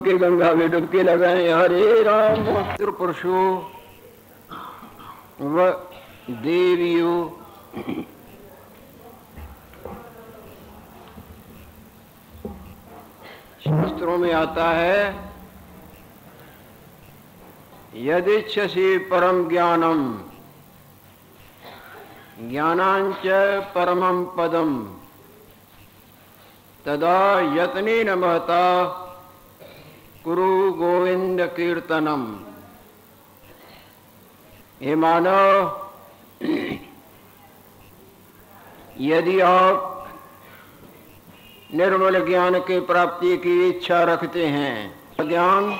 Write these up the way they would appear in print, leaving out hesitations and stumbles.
के गंगा में डुबकी लगाए। हरे राम पुरुषो व देवियो शास्त्रों में आता है, यदिच्छसि परम ज्ञानम ज्ञानांच परमं पदम तदा यत्नेन महता कुरु गोविंद कीर्तनम। हे मानव, यदि आप निर्मल ज्ञान के प्राप्ति की इच्छा रखते हैं, ज्ञान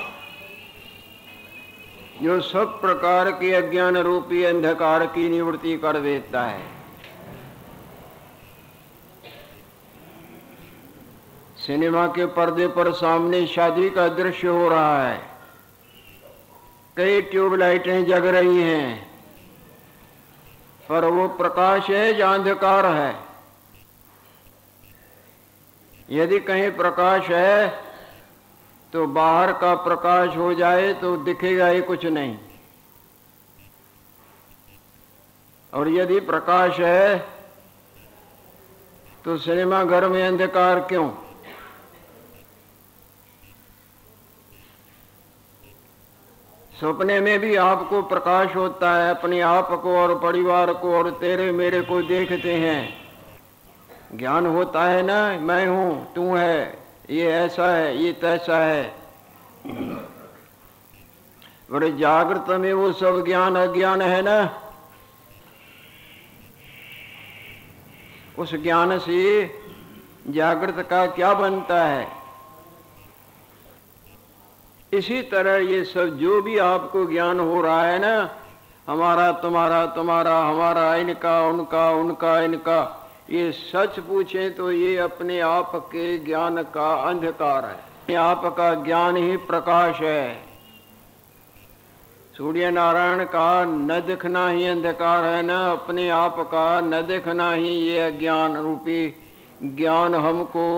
जो सब प्रकार के अज्ञान रूपी अंधकार की निवृत्ति कर देता है। सिनेमा के पर्दे पर सामने शादी का दृश्य हो रहा है, कई ट्यूबलाइटें जग रही हैं, पर वो प्रकाश है या अंधकार है? यदि कहीं प्रकाश है तो बाहर का प्रकाश हो जाए तो दिखेगा ही कुछ नहीं, और यदि प्रकाश है तो सिनेमा घर में अंधकार क्यों? सपने में भी आपको प्रकाश होता है, अपने आप को और परिवार को और तेरे मेरे को देखते हैं, ज्ञान होता है ना, मैं हूँ, तू है, ये ऐसा है, ये तैसा है। बड़े जागृत में वो सब ज्ञान अज्ञान है ना, उस ज्ञान से जागृत का क्या बनता है? इसी तरह ये सब जो भी आपको ज्ञान हो रहा है ना, हमारा तुम्हारा तुम्हारा, हमारा इनका उनका उनका इनका, ये सच पूछें तो ये अपने आप के ज्ञान का अंधकार है। अपने आप का ज्ञान ही प्रकाश है। सूर्य नारायण का न दिखना ही अंधकार है ना, अपने आप का न दिखना ही ये अज्ञान रूपी ज्ञान हमको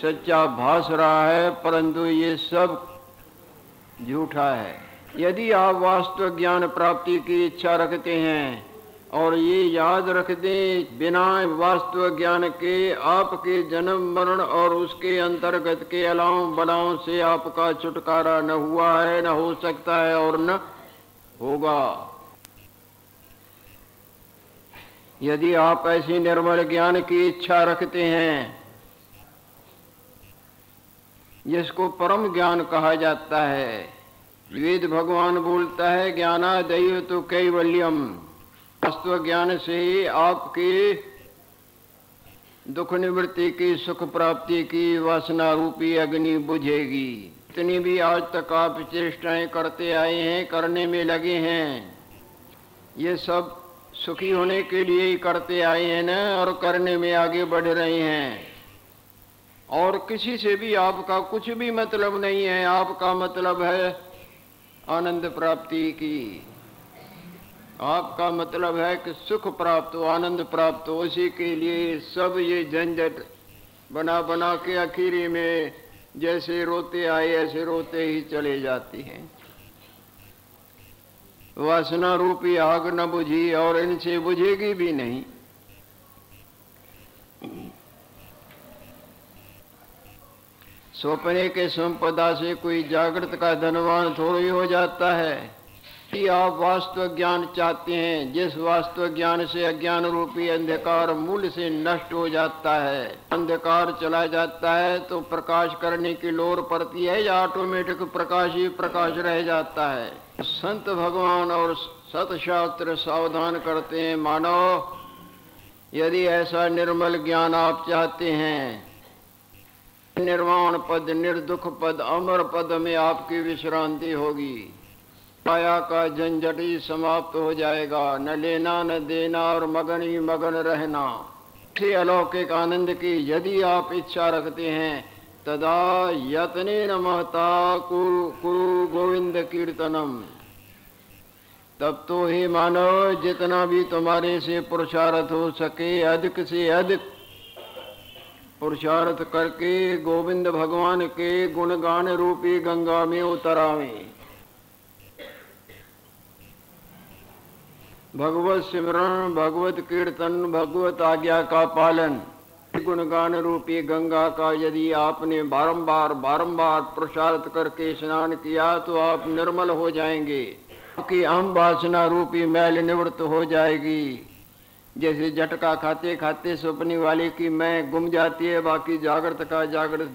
सच्चा भास रहा है, परंतु ये सब झूठा है। यदि आप वास्तव ज्ञान प्राप्ति की इच्छा रखते हैं और ये याद रख दें, बिना वास्तव ज्ञान के आपके जन्म मरण और उसके अंतर्गत के अलाव बलाओं से आपका छुटकारा न हुआ है, न हो सकता है और न होगा। यदि आप ऐसी निर्मल ज्ञान की इच्छा रखते हैं जिसको परम ज्ञान कहा जाता है, वेद भगवान बोलता है, ज्ञानादयो तो कैवल्यम, वास्तव ज्ञान से ही आपकी दुख निवृत्ति की, सुख प्राप्ति की वासना रूपी अग्नि बुझेगी। इतनी भी आज तक आप चेष्टाएं करते आए हैं, करने में लगे हैं, ये सब सुखी होने के लिए ही करते आए हैं ना, और करने में आगे बढ़ रहे हैं, और किसी से भी आपका कुछ भी मतलब नहीं है। आपका मतलब है आनंद प्राप्ति की, आपका मतलब है कि सुख प्राप्त हो, आनंद प्राप्त हो। उसी के लिए सब ये झंझट बना बना के आखिरी में जैसे रोते आए ऐसे रोते ही चले जाती हैं। वासना रूपी आग न बुझी और इनसे बुझेगी भी नहीं। सपने के संपदा से कोई जागृत का धनवान थोड़ी हो जाता है। कि आप वास्तव ज्ञान चाहते हैं, जिस वास्तव ज्ञान से अज्ञान रूपी अंधकार मूल से नष्ट हो जाता है, अंधकार चला जाता है, तो प्रकाश करने की लोर पड़ती है या ऑटोमेटिक प्रकाश ही प्रकाश रह जाता है। संत भगवान और सतशास्त्र सावधान करते हैं, मानव, यदि ऐसा निर्मल ज्ञान आप चाहते हैं, निर्वाण पद, निर्दुख पद, अमर पद में आपकी विश्रांति होगी। माया का झंझट ही समाप्त हो जाएगा, न लेना न देना और मगन ही मगन रहना। इसी अलौकिक आनंद की यदि आप इच्छा रखते हैं, तदा यत्नेन महता कुरु गोविंद कीर्तनम, तब तो ही मानव जितना भी तुम्हारे से पुरुषार्थ हो सके अधिक से अधिक पुरुषार्थ करके गोविंद भगवान के गुणगान रूपी गंगा में उतरावें। भगवत सिमरण, भगवत कीर्तन, भगवत आज्ञा का पालन, गुणगान रूपी गंगा का यदि आपने बारंबार बारंबार पुरुषार्थ करके स्नान किया तो आप निर्मल हो जाएंगे, आपकी अहम वासना रूपी मैल निवृत्त हो जाएगी। जैसे झटका खाते खाते सपने वाले की मैं गुम जाती है, बाकी जागृत का जागृत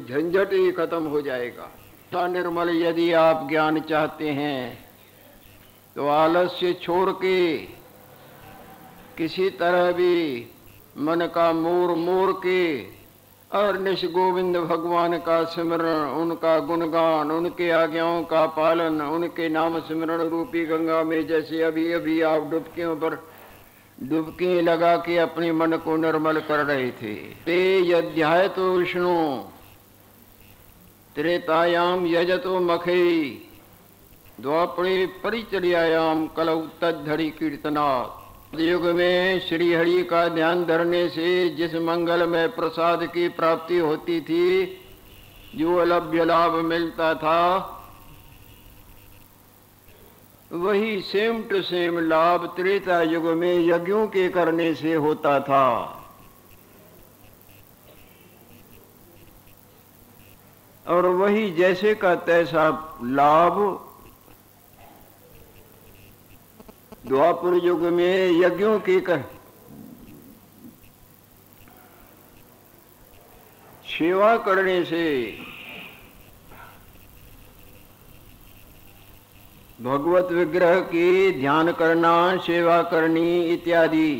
झंझट ही खत्म हो जाएगा। निर्मल यदि आप ज्ञान चाहते हैं तो आलस्य छोड़ के किसी तरह भी मन का मोर मोर के और निश गोविंद भगवान का सिमरण, उनका गुणगान, उनके आज्ञाओं का पालन, उनके नाम सिमरण रूपी गंगा में जैसे अभी अभी आप डुबकियों पर डुबकी लगा के अपने मन को निर्मल कर रहे थे। ते अध्याय तो विष्णु त्रेतायाम यजतो मखे द्वापरे परिचर्यायाम कलौ तद्धरि कीर्तनात्। युग में श्री हरि का ध्यान धरने से जिस मंगल में प्रसाद की प्राप्ति होती थी, जो अलभ्य लाभ मिलता था, वही सेम टू सेम लाभ त्रेता युग में यज्ञों के करने से होता था। और वही जैसे का तैसा लाभ द्वापर युग में यज्ञों की सेवा करने से, भगवत विग्रह की ध्यान करना, सेवा करनी इत्यादि,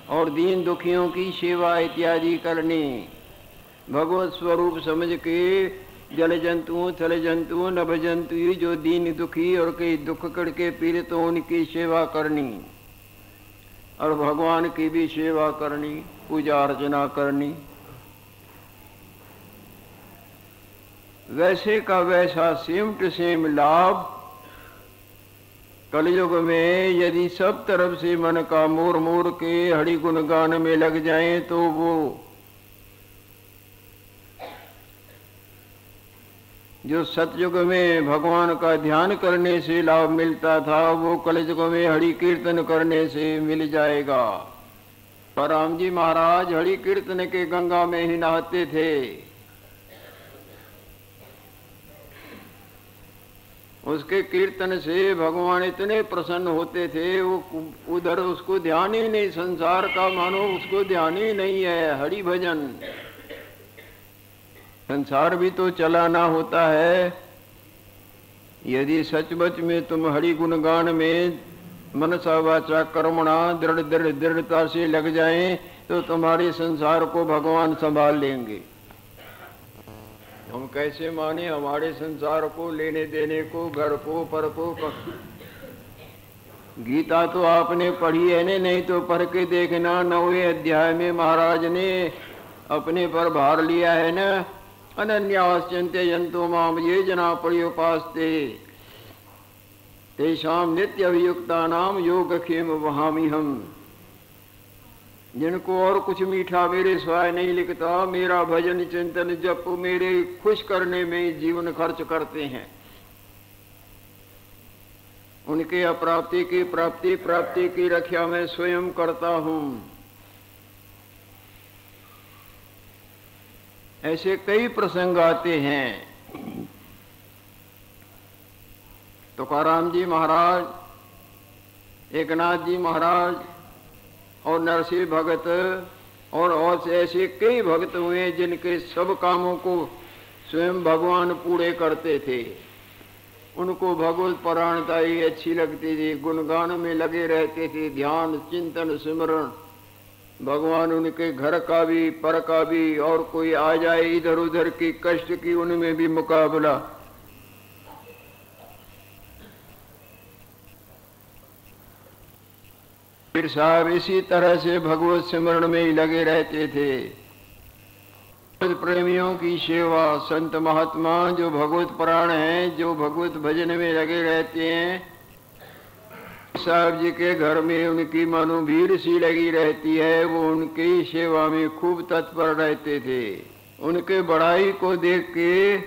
और दीन दुखियों की सेवा इत्यादि करनी, भगवत स्वरूप समझ के जल जंतुओं, थल जंतुओं, नभ जंतु जो दीन दुखी और कई दुख करके पीड़ित हो उनकी सेवा करनी, और भगवान की भी सेवा करनी, पूजा अर्चना करनी। वैसे का वैसा सेम टू सेम लाभ कलयुग में यदि सब तरफ से मन का मोर मोर के हरि गुणगान में लग जाएं तो वो जो सतयुग में भगवान का ध्यान करने से लाभ मिलता था, वो कलयुग में हरि कीर्तन करने से मिल जाएगा। पर राम जी महाराज हरि कीर्तन के गंगा में ही नहाते थे। उसके कीर्तन से भगवान इतने प्रसन्न होते थे, वो उधर उसको ध्यान ही नहीं, संसार का मानो उसको ध्यान ही नहीं है। हरि भजन, संसार भी तो चलाना होता है। यदि सचमुच में तुम हरि गुणगान में मनसा वाचा कर्मणा दृढ़ता से लग जाएं तो तुम्हारे संसार को भगवान संभाल लेंगे। हम कैसे माने हमारे संसार को, लेने देने को, घर को, पर को। गीता तो आपने पढ़ी है ने, नहीं तो पढ़ के देखना। 9वें अध्याय में महाराज ने अपने पर भार लिया है ना, अनन्याश्चिन्त्य यन्तो माम ये जना पर्युपास्ते तेषां नित्य अभियुक्तानां योगक्षेम वहाम्यहम्। जिनको और कुछ मीठा मेरे सिवाय नहीं लिखता, मेरा भजन चिंतन जप मेरे खुश करने में जीवन खर्च करते हैं, उनके अप्राप्ति की प्राप्ति, प्राप्ति की रक्षा मैं स्वयं करता हूं। ऐसे कई प्रसंग आते हैं। तुकाराम जी महाराज, एकनाथ जी महाराज और नरसिंह भगत और ऐसे कई भक्त हुए जिनके सब कामों को स्वयं भगवान पूरे करते थे। उनको भगवत परायणता ही अच्छी लगती थी, गुणगान में लगे रहते थे, ध्यान चिंतन सिमरण। भगवान उनके घर का भी, पर का भी, और कोई आ जाए इधर उधर की कष्ट की, उनमें भी मुकाबला। फिर साहब इसी तरह से भगवत सिमरण में ही लगे रहते थे। प्रेमियों की सेवा, संत महात्मा जो भगवत परायण हैं, जो भगवत भजन में लगे रहते हैं, साहब जी के घर में उनकी मानो भीड़ सी लगी रहती है। वो उनकी सेवा में खूब तत्पर रहते थे। उनके बड़ाई को देख के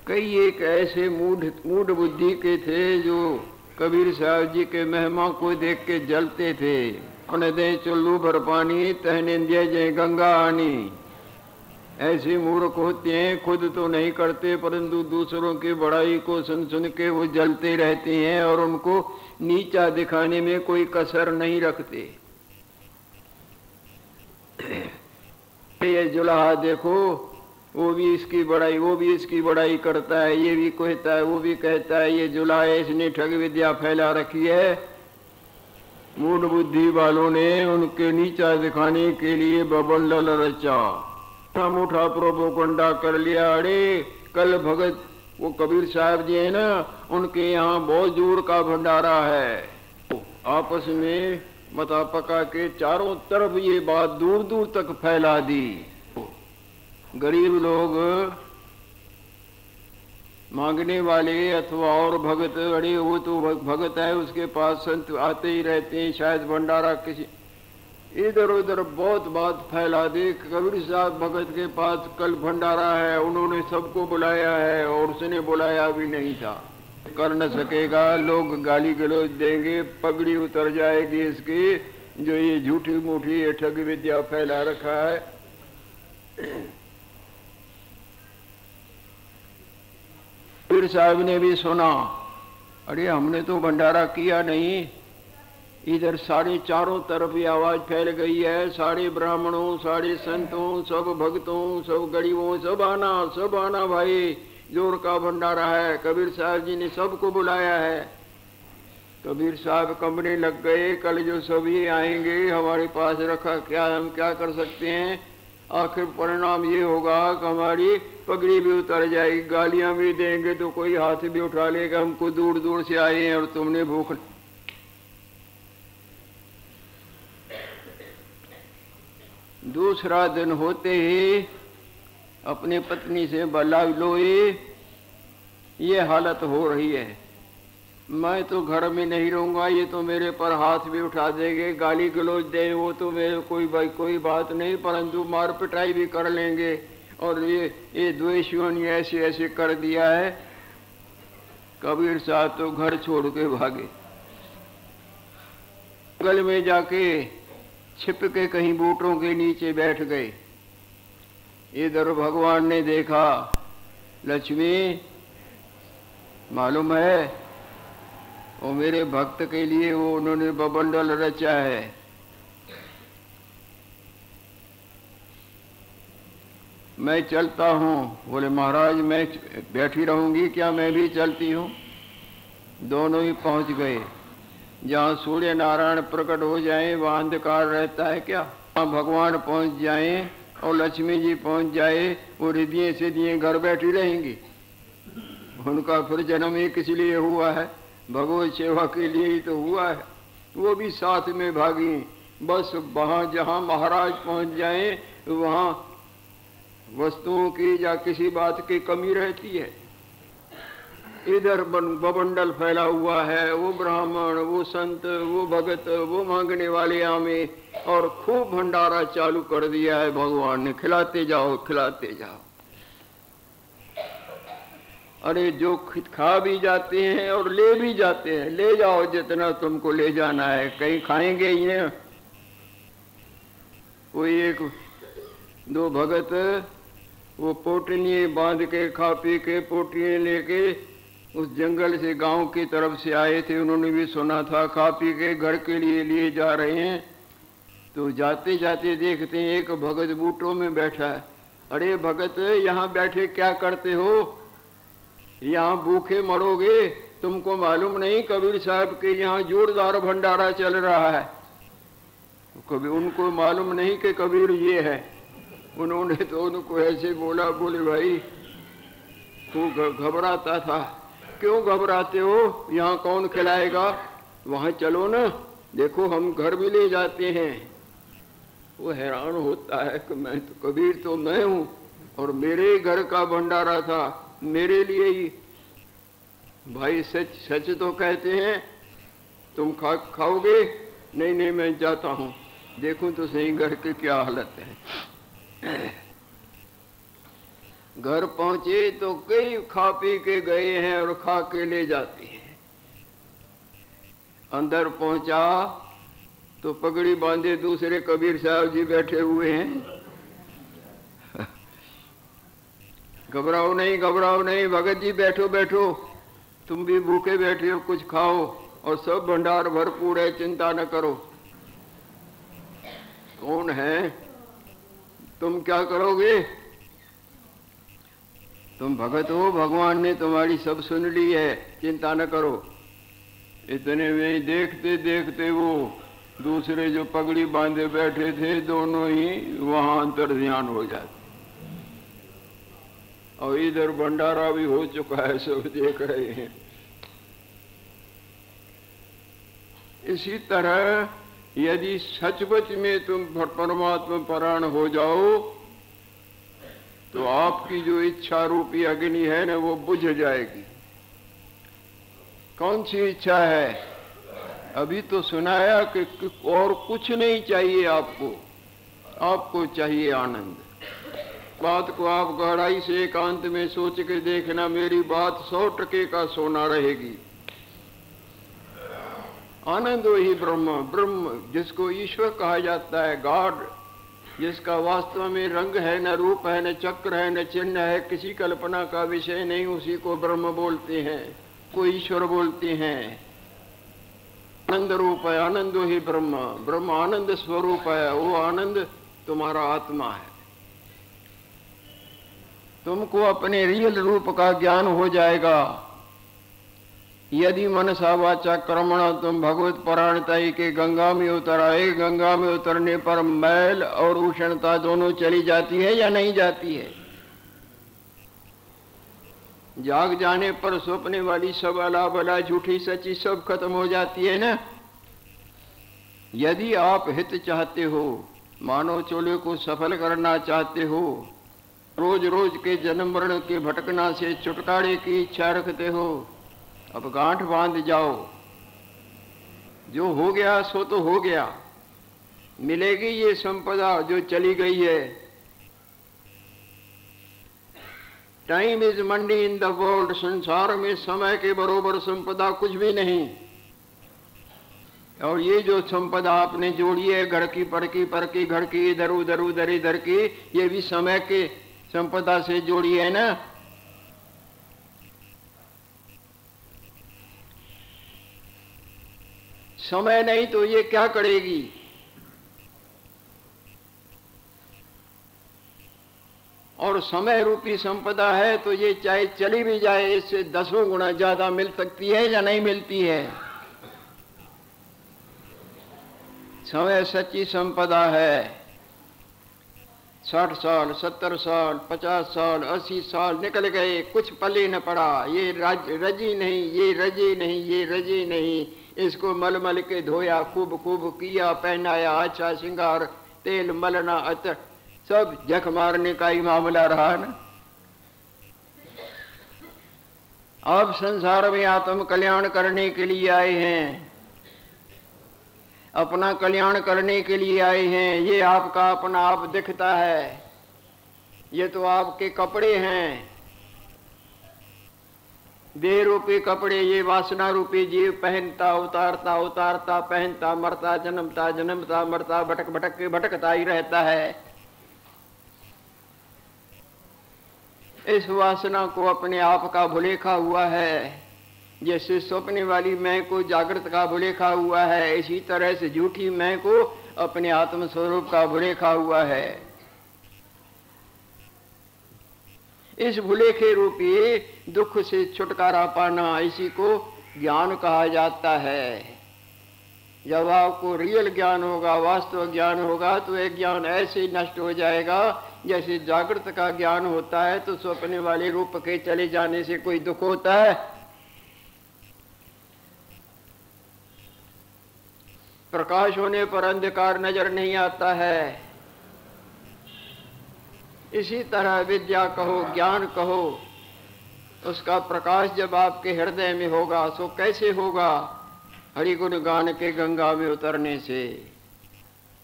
कई एक ऐसे मूढ़ बुद्धि के थे जो कबीर साहब जी के महिमा को देख के जलते थे। उन्हें दे चुल्लू भर पानी तहने दिए जय गंगा आनी। ऐसे मूर्ख होते हैं, खुद तो नहीं करते परंतु दूसरों की बड़ाई को सुन सुन के वो जलते रहते हैं और उनको नीचा दिखाने में कोई कसर नहीं रखते। ये जुलाहा देखो, वो भी इसकी बड़ाई, वो भी इसकी बड़ाई करता है, ये भी कहता है, वो भी कहता है ये जुलाहा इसने ठग विद्या फैला रखी है। मूढ़ बुद्धि वालों ने उनके नीचा दिखाने के लिए बबंडल रचा, मुठा प्रोपोगंडा कर लिया। अरे कल भगत वो कबीर साहब जी है ना, उनके यहाँ बहुत जोर का भंडारा है। आपस में मता पका के चारों तरफ ये बात दूर दूर तक फैला दी। गरीब लोग मांगने वाले अथवा और भगत, अरे वो तो भगत है, उसके पास संत आते ही रहते हैं, शायद भंडारा किसी इधर उधर बहुत बात फैला दे। कबीर साहब भगत के पास कल भंडारा है, उन्होंने सबको बुलाया है और उसने बुलाया भी नहीं था। कर न सकेगा, लोग गाली गलौज देंगे, पगड़ी उतर जाएगी इसकी, जो ये झूठी मूठी ये ठग विद्या फैला रखा है। कबीर साहब ने भी सुना, अरे हमने तो भंडारा किया नहीं। इधर सारे चारों तरफ ये आवाज फैल गई है, सारे ब्राह्मणों, सारे संतों, सब भक्तों, सब गरीबों, सब आना भाई, जोर का भंडारा है, कबीर साहब जी ने सबको बुलाया है। कबीर साहब कमरे लग गए, कल जो सभी आएंगे हमारे पास रखा क्या, हम क्या कर सकते हैं। आखिर परिणाम ये होगा कि हमारी पगड़ी भी उतर जाएगी, गालियां भी देंगे तो कोई हाथ भी उठा लेगा, हमको दूर दूर से आए हैं और तुमने भूख। दूसरा दिन होते ही अपने पत्नी से बला लोए, ये हालत हो रही है, मैं तो घर में नहीं रहूंगा, ये तो मेरे पर हाथ भी उठा देंगे, गाली गलौज दे, वो तो मेरे कोई बात नहीं, परंतु मार पिटाई भी कर लेंगे। और ये द्वेषियों ने ऐसे ऐसे कर दिया है। कबीर साहब तो घर छोड़ के भागे, जंगल में जाके छिप के कहीं बूटों के नीचे बैठ गए। इधर भगवान ने देखा, लक्ष्मी मालूम है वो मेरे भक्त के लिए वो उन्होंने बबंडल रचा है। मैं चलता हूँ। बोले महाराज मैं बैठी रहूंगी क्या, मैं भी चलती हूँ। दोनों ही पहुंच गए। जहाँ सूर्य नारायण प्रकट हो जाएं वहाँ अंधकार रहता है क्या। वहाँ भगवान पहुँच जाएं और लक्ष्मी जी पहुँच जाए, वो रिद्धियाँ सिद्धियाँ घर बैठी रहेंगी। उनका फिर जन्म ही किस लिए हुआ है, भगवत सेवा के लिए ही तो हुआ है। वो भी साथ में भागी। बस वहाँ जहाँ महाराज पहुँच जाएं वहाँ वस्तुओं की या किसी बात की कमी रहती है। इधर बबंडल फैला हुआ है, वो ब्राह्मण, वो संत, वो भगत, वो मांगने वाले आमे, और खूब भंडारा चालू कर दिया है भगवान ने। खिलाते जाओ खिलाते जाओ। अरे जो खा भी जाते हैं और ले भी जाते हैं, ले जाओ जितना तुमको ले जाना है, कहीं खाएंगे ये। कोई एक दो भगत वो पोटलियाँ बांध के खा पी के पोटलियाँ लेके उस जंगल से गांव की तरफ से आए थे। उन्होंने भी सुना था खा पी के घर के लिए जा रहे हैं। तो जाते जाते देखते हैं एक भगत बूटों में बैठा है। अरे भगत यहाँ बैठे क्या करते हो, यहाँ भूखे मरोगे, तुमको मालूम नहीं कबीर साहब के यहाँ जोरदार भंडारा चल रहा है। कभी उनको मालूम नहीं कि कबीर ये है। उन्होंने तो उनको ऐसे बोला, बोले भाई तू घबराता था, क्यों घबराते हो, यहाँ कौन खिलाएगा, वहाँ चलो ना, देखो हम घर भी ले जाते हैं। वो हैरान होता है कि मैं तो कबीर तो मैं हूँ और मेरे घर का भंडारा था, मेरे लिए ही। भाई सच सच तो कहते हैं तुम खाओगे? नहीं नहीं, मैं जाता हूँ, देखूं तो सही घर की क्या हालत है। घर पहुंचे तो कई खा पी के गए हैं और खा के ले जाते हैं। अंदर पहुंचा तो पगड़ी बांधे दूसरे कबीर साहब जी बैठे हुए हैं। घबराओ नहीं, घबराओ नहीं भगत जी, बैठो बैठो, तुम भी भूखे बैठे हो, कुछ खाओ और सब भंडार भरपूर है, चिंता न करो। कौन है? तुम क्या करोगे? तुम भगत हो, भगवान ने तुम्हारी सब सुन ली है, चिंता न करो। इतने में देखते देखते वो दूसरे जो पगड़ी बांधे बैठे थे दोनों ही वहां अंतर्ध्यान हो जाते, और इधर भंडारा भी हो चुका है, सब देख रहे हैं। इसी तरह यदि सचमुच में तुम परमात्मा परायण हो जाओ तो आपकी जो इच्छा रूपी अग्नि है ना, वो बुझ जाएगी। कौन सी इच्छा है? अभी तो सुनाया कि और कुछ नहीं चाहिए आपको, आपको चाहिए आनंद। बात को आप गहराई से एकांत में सोच के देखना, मेरी बात 100% का सोना रहेगी। आनंद वही ब्रह्म, ब्रह्म जिसको ईश्वर कहा जाता है, गॉड, जिसका वास्तव में रंग है, न रूप है, न चक्र है, न चिन्ह है, किसी कल्पना का विषय नहीं, उसी को ब्रह्म बोलते हैं, को ईश्वर बोलते हैं। आनंद रूप है, आनंद ही ब्रह्म, ब्रह्म आनंद स्वरूप है, वो आनंद तुम्हारा आत्मा है। तुमको अपने रियल रूप का ज्ञान हो जाएगा यदि मनसा वाचा कर्मणा तुम भगवत परायणता के गंगा में उतर आए। गंगा में उतरने पर मैल और उष्णता दोनों चली जाती है या नहीं जाती है? जाग जाने पर सपने वाली सब अला बला झूठी सच्ची सब खत्म हो जाती है ना। यदि आप हित चाहते हो, मानव चोले को सफल करना चाहते हो, रोज रोज के जन्म मरण के भटकना से छुटकारे की इच्छा रखते हो, अब गांठ बांध जाओ। जो हो गया सो तो हो गया, मिलेगी ये संपदा जो चली गई है। Time is Mandi in the world, संसार में समय के बरोबर संपदा कुछ भी नहीं। और ये जो संपदा आपने जोड़ी है, घर की पर की घर की इधर उधर की, ये भी समय के संपदा से जोड़ी है ना। समय नहीं तो ये क्या करेगी? और समय रूपी संपदा है तो ये चाहे चली भी जाए, इससे 10 गुना ज्यादा मिल सकती है या नहीं मिलती है? समय सच्ची संपदा है। 60 साल, 70 साल, 50 साल, 80 साल निकल गए, कुछ पले न पड़ा। ये रजी नहीं, ये रजी नहीं, ये रजी नहीं। इसको मल मल के धोया, खूब खूब किया, पहनाया, अच्छा श्रृंगार, तेल मलना, अतर, सब जख मारने का ही मामला रहा ना। अब संसार में आत्म कल्याण करने के लिए आए हैं, अपना कल्याण करने के लिए आए हैं। ये आपका अपना आप दिखता है, ये तो आपके कपड़े हैं, देह रूपी कपड़े। ये वासना रूपी जीव पहनता उतारता उतारता, पहनता मरता, जन्मता जन्मता मरता, भटक भटक के भटकता ही रहता है। इस वासना को अपने आप का भुलेखा हुआ है। जैसे स्वप्न वाली मैं को जागृत का भुलेखा हुआ है, इसी तरह से झूठी मैं को अपने आत्म स्वरूप का भुलेखा हुआ है। इस भुलेखे रूपी दुख से छुटकारा पाना, इसी को ज्ञान कहा जाता है। जब आपको रियल ज्ञान होगा, वास्तव ज्ञान होगा, तो एक ज्ञान ऐसे नष्ट हो जाएगा जैसे जागृत का ज्ञान होता है तो स्वप्न वाले रूप के चले जाने से कोई दुख होता है? प्रकाश होने पर अंधकार नजर नहीं आता है। इसी तरह विद्या कहो, ज्ञान कहो, उसका प्रकाश जब आपके हृदय में होगा, सो कैसे होगा? हरि गुण गान के गंगा में उतरने से,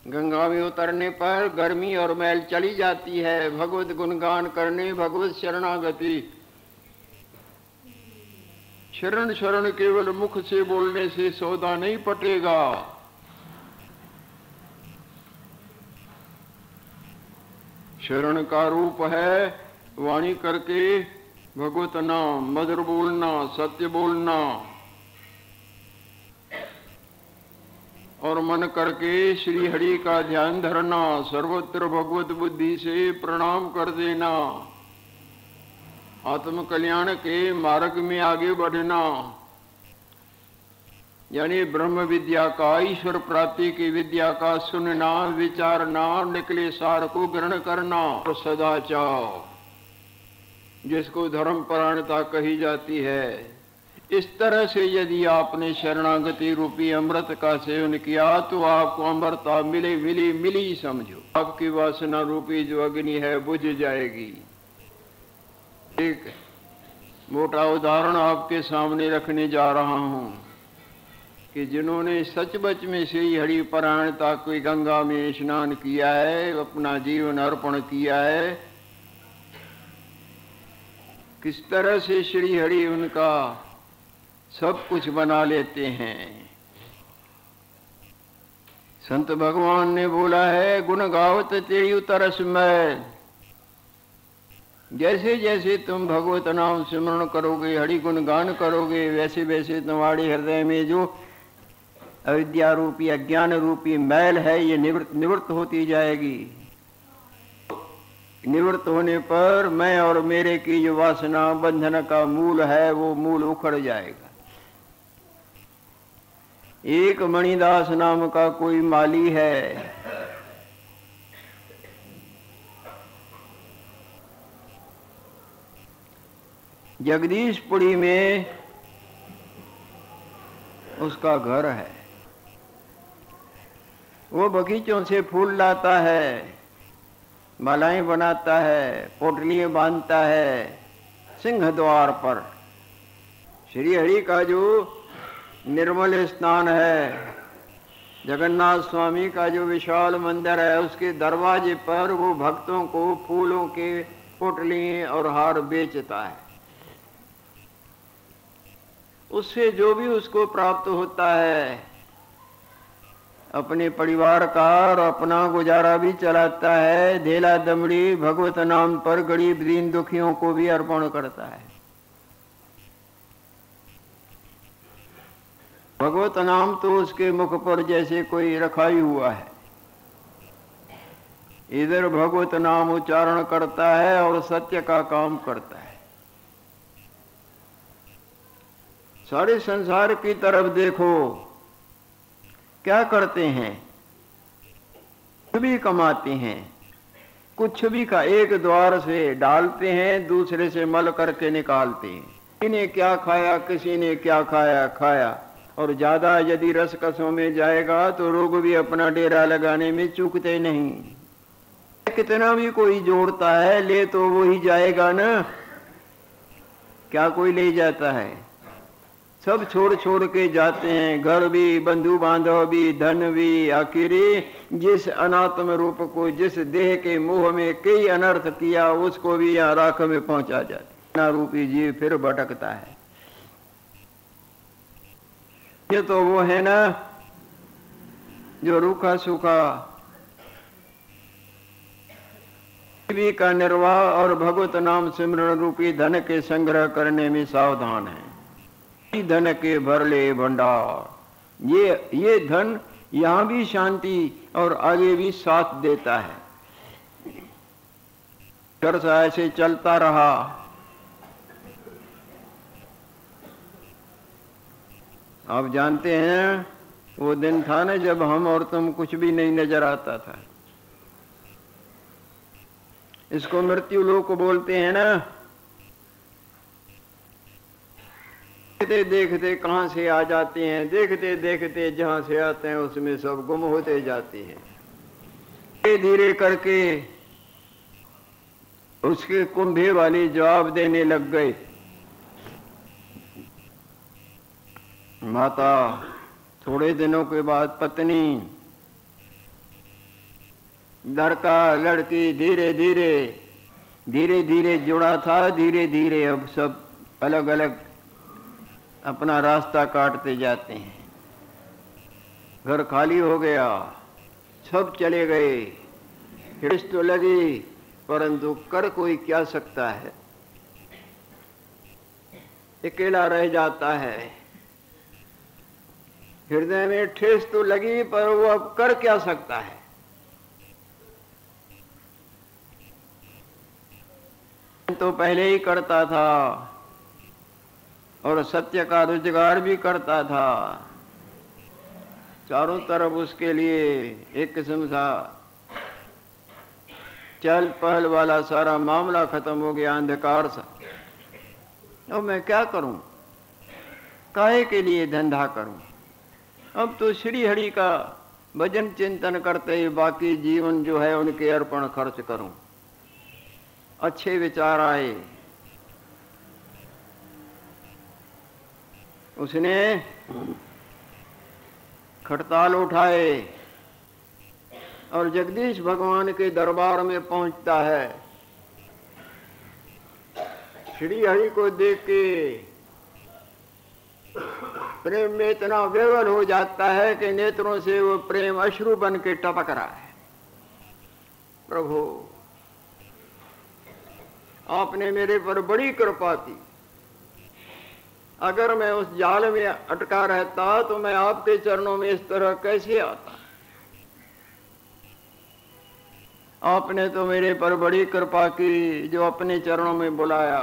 गंगा में उतरने पर गर्मी और मैल चली जाती है। भगवत गुणगान करने, भगवत शरणागति, शरण शरण केवल मुख से बोलने से सौदा नहीं पटेगा। शरण का रूप है वाणी करके भगवत नाम, मधुर बोलना, सत्य बोलना, और मन करके श्री हरि का ध्यान धरना, सर्वत्र भगवत बुद्धि से प्रणाम कर देना, आत्म कल्याण के मार्ग में आगे बढ़ना, यानी ब्रह्म विद्या का, ईश्वर प्राप्ति की विद्या का सुनना, विचारना, निकले सार को ग्रहण करना और सदाचार, जिसको धर्म परायणता कही जाती है। इस तरह से यदि आपने शरणागति रूपी अमृत का सेवन किया तो आपको अमृता मिली समझो। आपकी वासना रूपी जो अग्नि है बुझ जाएगी। एक मोटा उदाहरण आपके सामने रखने जा रहा हूं कि जिन्होंने सचमुच में श्री हरि परायणता की गंगा में स्नान किया है, अपना जीवन अर्पण किया है, किस तरह से श्री हरि उनका सब कुछ बना लेते हैं। संत भगवान ने बोला है, गुण गावत तेरी उतरस मैल। जैसे जैसे तुम भगवत नाम सिमरण करोगे, हरि गुण गान करोगे, वैसे वैसे तुम्हारे हृदय में जो अविद्या रूपी, अज्ञान रूपी मैल है ये निवृत्त होती जाएगी। निवृत्त होने पर मैं और मेरे की जो वासना बंधन का मूल है वो मूल उखड़ जाएगा। एक मणिदास नाम का कोई माली है, जगदीशपुरी में उसका घर है। वो बगीचों से फूल लाता है, मालाएं बनाता है, पोटलियां बांधता है। सिंह द्वार पर श्री हरि का जो निर्मल स्थान है, जगन्नाथ स्वामी का जो विशाल मंदिर है, उसके दरवाजे पर वो भक्तों को फूलों के पोटलियां और हार बेचता है। उससे जो भी उसको प्राप्त होता है, अपने परिवार का और अपना गुजारा भी चलाता है। धेला दमड़ी भगवत नाम पर गरीब दीन दुखियों को भी अर्पण करता है। भगवत नाम तो उसके मुख पर जैसे कोई रखा ही हुआ है। इधर भगवत नाम उच्चारण करता है और सत्य का काम करता है। सारे संसार की तरफ देखो, क्या करते हैं? कुछ भी कमाते हैं, कुछ भी का एक द्वार से डालते हैं, दूसरे से मल करके निकालते हैं। किसी ने क्या खाया, किसी ने क्या खाया। और ज्यादा यदि रसकसों में जाएगा तो लोग भी अपना डेरा लगाने में चूकते नहीं। कितना भी कोई जोड़ता है, ले तो वो ही जाएगा ना, क्या कोई ले जाता है? सब छोड़ छोड़ के जाते हैं, घर भी, बंधु बांधव भी, धन भी। आखिरी जिस अनात्म रूप को, जिस देह के मोह में कई अनर्थ किया, उसको भी यहाँ राख में पहुंचा जाता है। रूपी जीव फिर भटकता है। ये तो वो है ना जो रूखा सूखा जीवी का निर्वाह और भगवत नाम सिमरण रूपी धन के संग्रह करने में सावधान है। धन के भरले भंडार, ये धन यहां भी शांति और आगे भी साथ देता है। चर्चा ऐसे चलता रहा। आप जानते हैं वो दिन था ना जब हम और तुम कुछ भी नहीं नजर आता था। इसको मृत्यु लोक बोलते हैं ना। देखते देखते कहां से आ जाते हैं, देखते देखते जहां से आते हैं उसमें सब गुम होते जाते हैं। धीरे धीरे करके उसके कुंभे वाले जवाब देने लग गए। माता थोड़े दिनों के बाद पत्नी, लड़का, लड़की धीरे धीरे जुड़ा था, धीरे धीरे अब सब अलग अलग अपना रास्ता काटते जाते हैं। घर खाली हो गया, सब चले गए, हिड़स तो लगी, परंतु कर कोई क्या सकता है, अकेला रह जाता है। हृदय में ठेस तो लगी, पर वो अब कर क्या सकता है। तो पहले ही करता था और सत्य का रोजगार भी करता था, चारों तरफ उसके लिए एक किस्म का चल पहल वाला सारा मामला खत्म हो गया, अंधकार सा। अब मैं क्या करूं, काहे के लिए धंधा करूं। अब तो श्री हरि का भजन चिंतन करते ही बाकी जीवन जो है उनके अर्पण खर्च करूं। अच्छे विचार आए, उसने खड़ताल उठाए और जगदीश भगवान के दरबार में पहुंचता है। श्री हरि को देख के प्रेम में इतना विवल हो जाता है कि नेत्रों से वो प्रेम अश्रु बन के टपक रहा है। प्रभु, आपने मेरे पर बड़ी कृपा की, अगर मैं उस जाल में अटका रहता तो मैं आपके चरणों में इस तरह कैसे आता। आपने तो मेरे पर बड़ी कृपा की जो अपने चरणों में बुलाया।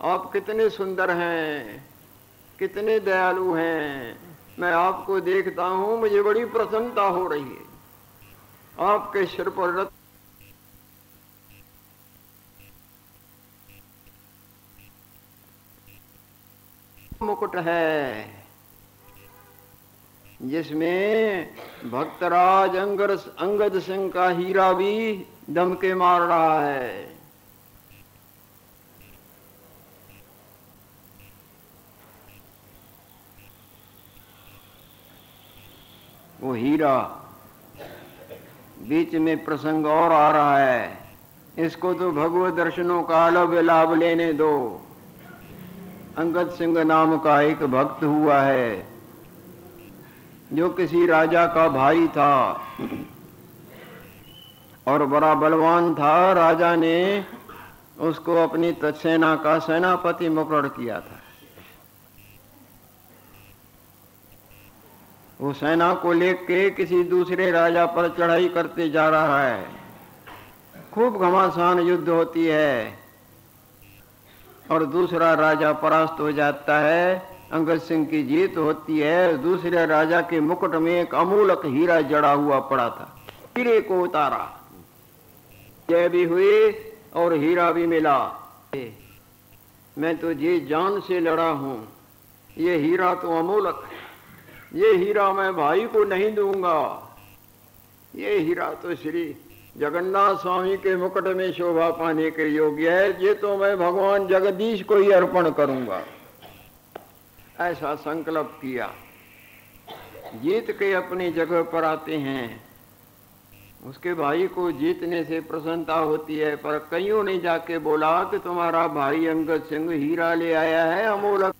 आप कितने सुंदर हैं, कितने दयालु हैं। मैं आपको देखता हूं, मुझे बड़ी प्रसन्नता हो रही है। आपके सिर पर रत्न मुकुट है, जिसमें भक्तराज अंगद सिंह का हीरा भी दम के मार रहा है। वो हीरा, बीच में प्रसंग और आ रहा है, इसको तो भगवत दर्शनों का अलग लाभ लेने दो। अंगद सिंह नाम का एक भक्त हुआ है जो किसी राजा का भाई था और बड़ा बलवान था। राजा ने उसको अपनी सेना का सेनापति मुकर्रर किया था। वो सेना को लेके किसी दूसरे राजा पर चढ़ाई करते जा रहा है। खूब घमासान युद्ध होती है और दूसरा राजा परास्त हो जाता है। अंगद सिंह की जीत होती है। दूसरे राजा के मुकुट में एक अमूलक हीरा जड़ा हुआ पड़ा था। हीरे को उतारा, जय भी हुई और हीरा भी मिला। मैं तो जी जान से लड़ा हूं, ये हीरा तो अमूलक है, ये हीरा मैं भाई को नहीं दूंगा। ये हीरा तो श्री जगन्नाथ स्वामी के मुकुट में शोभा पाने के योग्य है, ये तो मैं भगवान जगदीश को ही अर्पण करूंगा। ऐसा संकल्प किया। जीत के अपनी जगह पर आते हैं। उसके भाई को जीतने से प्रसन्नता होती है, पर कईयों ने जाके बोला कि तुम्हारा भाई अंगद सिंह हीरा ले आया है अमूलक।